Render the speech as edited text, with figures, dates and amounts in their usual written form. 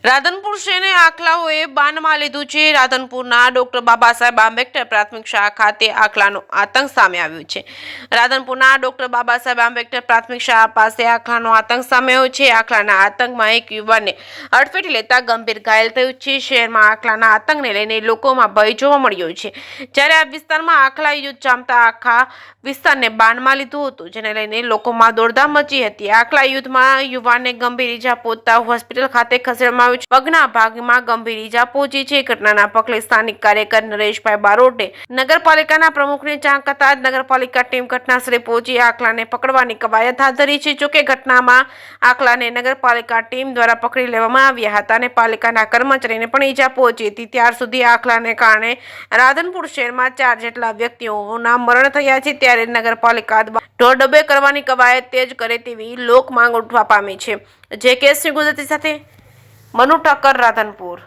રાધનપુર શહેરને આખલાઓએ બાનમાં લીધું છે। રાધનપુરના ડોક્ટર બાબા સાહેબ આંબેડકર પ્રાથમિક શાળા ખાતે આખલાનો આતંક સામે આવ્યો છે। રાધનપુરના ડોક્ટર બાબા સાહેબ આંબેડકર પ્રાથમિક શાળા પાસે આખલાનો આતંક સામે આવ્યો છે। આખલાના આતંકમાં એક યુવાનને અડફેટે લેતા ગંભીર ઘાયલ થયું છે। શહેરમાં આખલાના આતંકને લઈને લોકોમાં ભય જોવા મળ્યો છે। જ્યારે આ વિસ્તારમાં આખલા યુદ્ધ જામતા આખા વિસ્તારને બાનમાં લીધું હતું, જેને લઈને લોકોમાં દોડધામ મચી હતી। આખલા યુદ્ધમાં યુવાનને ગંભીર ઈજા પહોંચતા હોસ્પિટલ ખાતે ખસેડવામાં પગના ભાગમાં ગંભીર ઈજા પહોંચી છે। ઘટનાના પગલે સ્થાનિક કાર્યકર નરેશભાઈ બારોટે નગરપાલિકાના પ્રમુખને જાણ કરતા જ નગરપાલિકા ટીમ ઘટનાસ્થળે પહોંચી આખલાને પકડવાની કવાયત હાથ ધરી છે। જોકે ઘટનામાં આખલાને નગરપાલિકા ટીમ દ્વારા પકડી લેવામાં આવ્યા હતા અને પાલિકાના કર્મચારીને પણ ઈજા પહોંચી હતી। ત્યાર સુધી આખલાને કારણે રાધનપુર શહેરમાં 4 જેટલા વ્યક્તિઓના મરણ થયા છે। ત્યારે નગરપાલિકા દ્વારા ઢોર ડબ્બે કરવાની કવાયત તેજ કરે તેવી લોક માંગ ઉઠવા પામી છે। જે કેસની ગુજરાતી સાથે મનુ ઠક્કર, રાધનપુર।